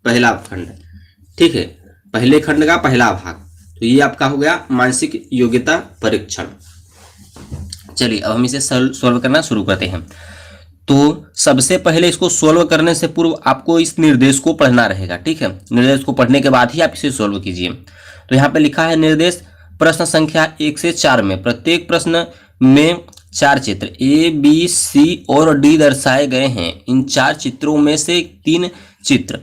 पहला खंड, ठीक है, पहले खंड का पहला भाग। तो ये आपका हो गया मानसिक योग्यता परीक्षण। चलिए अब हम इसे सॉल्व करना शुरू करते हैं। तो सबसे पहले इसको सॉल्व करने से पूर्व आपको इस निर्देश को पढ़ना रहेगा, ठीक है। निर्देश को पढ़ने के बाद ही आप इसे सॉल्व कीजिए। तो यहाँ पे लिखा है निर्देश प्रश्न संख्या 1 से 4 में प्रत्येक प्रश्न में 4 चित्र ए, बी, सी और डी दर्शाए गए हैं। इन 4 चित्रों में से 3 चित्र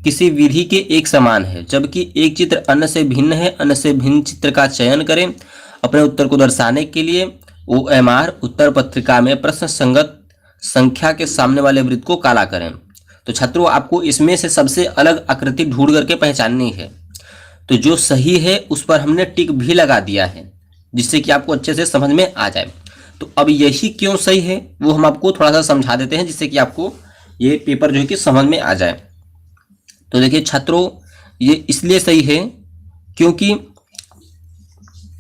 किसी विधि के एक समान है, जबकि एक चित्र अन्य से भिन्न है। अन्य से भिन्न चित्र का चयन करें। अपने उत्तर को दर्शाने के लिए OMR उत्तर पत्रिका में प्रश्न संगत संख्या के सामने वाले वृत्त को काला करें। तो छात्रों आपको इसमें से सबसे अलग आकृति ढूंढ करके पहचाननी है। तो जो सही है उस पर हमने टिक भी लगा दिया है, जिससे कि आपको अच्छे से समझ में आ जाए। तो अब यही क्यों सही है वो हम आपको थोड़ा सा समझा देते हैं, जिससे कि आपको ये पेपर जो है कि समझ में आ जाए। तो देखिए छात्रों, ये इसलिए सही है क्योंकि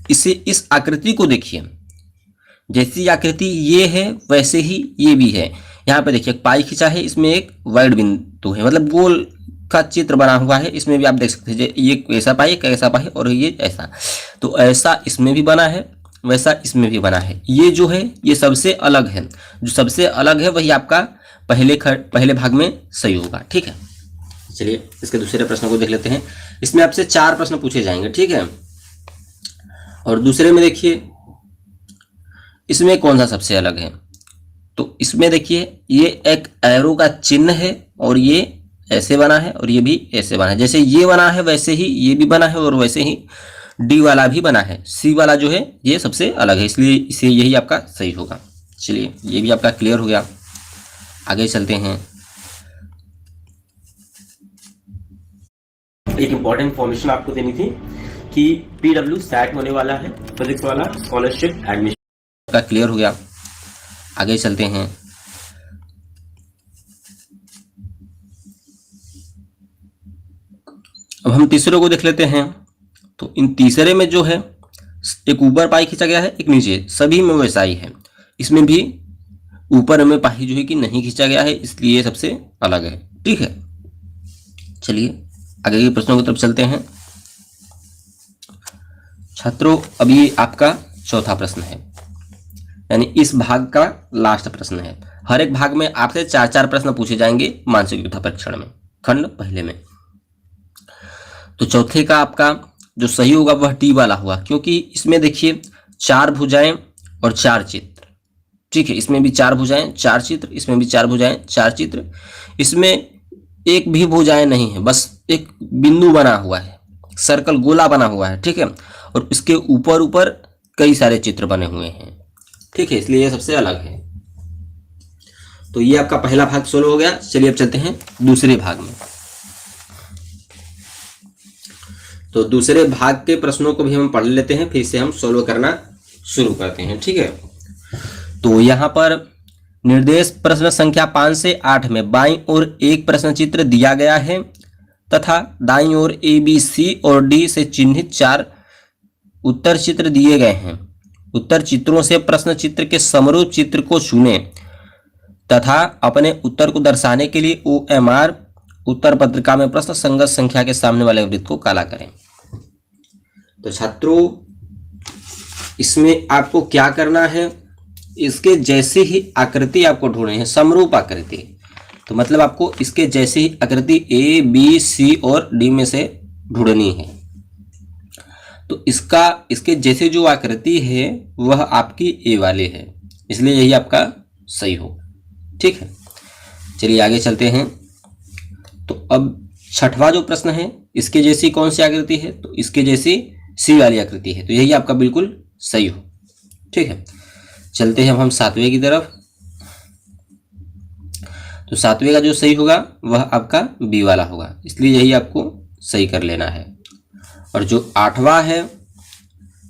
इस आकृति को देखिए, जैसी आकृति ये है वैसे ही ये भी है। यहाँ पे देखिए पाई खींचा है, इसमें एक वाइड बिंदु है, मतलब गोल का चित्र बना हुआ है। इसमें भी आप देख सकते हैं ये ऐसा पाई, कैसा पाई और ये ऐसा। तो ऐसा इसमें भी बना है, वैसा इसमें भी बना है। ये जो है ये सबसे अलग है, जो सबसे अलग है वही आपका पहले भाग में सही होगा, ठीक है। चलिए इसके दूसरे प्रश्न को देख लेते हैं। इसमें आपसे 4 प्रश्न पूछे जाएंगे, ठीक है। और दूसरे में देखिए इसमें कौन सा सबसे अलग है। तो इसमें देखिए ये एक एरो का चिन्ह है और ये ऐसे बना है और ये भी ऐसे बना है। जैसे ये बना है वैसे ही ये भी बना है और वैसे ही डी वाला भी बना है। सी वाला जो है ये सबसे अलग है, इसलिए इसे यही आपका सही होगा। चलिए ये भी आपका क्लियर हो गया। आगे चलते हैं। एक इंपॉर्टेंट इन्फॉर्मेशन आपको देनी थी कि PW SAT होने वाला है, फिजिक्स वाला स्कॉलरशिप एडमिशन का क्लियर हो गया। आगे चलते हैं। अब हम तीसरे को देख लेते हैं। तो इन तीसरे में जो है एक ऊपर पाई खींचा गया है, एक नीचे, सभी में वैसा ही है। इसमें भी ऊपर में पाई जो है कि नहीं खींचा गया है, इसलिए सबसे अलग है, ठीक है। चलिए आगे के प्रश्नों की तरफ चलते हैं। छात्रों अब ये आपका चौथा प्रश्न है, यानी इस भाग का लास्ट प्रश्न है। हर एक भाग में आपसे 4-4 प्रश्न पूछे जाएंगे मानसिक योग्यता परीक्षण में, खंड पहले में। तो चौथे का आपका जो सही होगा वह टी वाला हुआ, क्योंकि इसमें देखिए 4 भुजाएं और 4 चित्र, ठीक है। इसमें भी 4 भुजाएं 4 चित्र, इसमें भी 4 भुजाएं 4 चित्र। इसमें एक भी भुजाएं नहीं है, बस एक बिंदु बना हुआ है, सर्कल गोला बना हुआ है, ठीक है। और इसके ऊपर ऊपर कई सारे चित्र बने हुए हैं, ठीक है, इसलिए ये सबसे अलग है। तो ये आपका पहला भाग सोल्व हो गया। चलिए अब चलते हैं दूसरे भाग में। तो दूसरे भाग के प्रश्नों को भी हम पढ़ लेते हैं, फिर से हम सोल्व करना शुरू करते हैं, ठीक है। तो यहाँ पर निर्देश प्रश्न संख्या 5 से 8 में बाईं ओर एक प्रश्न चित्र दिया गया है तथा दाईं ओर A, B, C और D से चिन्हित 4 उत्तर चित्र दिए गए हैं। उत्तर चित्रों से प्रश्न चित्र के समरूप चित्र को चुनें तथा अपने उत्तर को दर्शाने के लिए OMR उत्तर पत्रिका में प्रश्न संगत संख्या के सामने वाले वृत्त को काला करें। तो छात्रों इसमें आपको क्या करना है, इसके जैसी ही आकृति आपको ढूंढनी है, समरूप आकृति। तो मतलब आपको इसके जैसी ही आकृति A, B, C और D में से ढूंढनी है। तो इसके जैसे जो आकृति है वह आपकी A वाली है, इसलिए यही आपका सही हो, ठीक है। चलिए आगे चलते हैं। तो अब छठवां जो प्रश्न है, इसके जैसी कौन सी आकृति है, तो इसके जैसी C वाली आकृति है, तो यही आपका बिल्कुल सही हो, ठीक है। चलते हैं हम 7वें की तरफ। तो 7वें का जो सही होगा वह आपका B वाला होगा, इसलिए यही आपको सही कर लेना है। और जो 8वां है,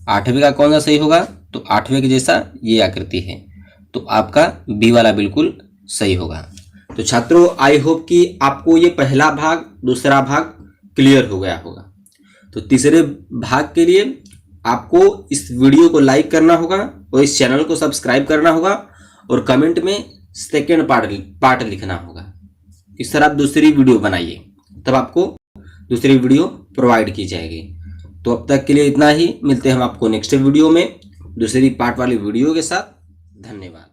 8वें का कौन सा सही होगा, तो 8वें के जैसा ये आकृति है, तो आपका B वाला बिल्कुल सही होगा। तो छात्रों आई होप कि आपको ये पहला भाग दूसरा भाग क्लियर हो गया होगा। तो तीसरे भाग के लिए आपको इस वीडियो को लाइक करना होगा और इस चैनल को सब्सक्राइब करना होगा और कमेंट में सेकेंड पार्ट लिखना होगा। इस तरह आप दूसरी वीडियो बनाइए। तब आपको दूसरी वीडियो प्रोवाइड की जाएगी। तो अब तक के लिए इतना ही, मिलते हैं हम आपको नेक्स्ट वीडियो में दूसरी पार्ट वाली वीडियो के साथ। धन्यवाद।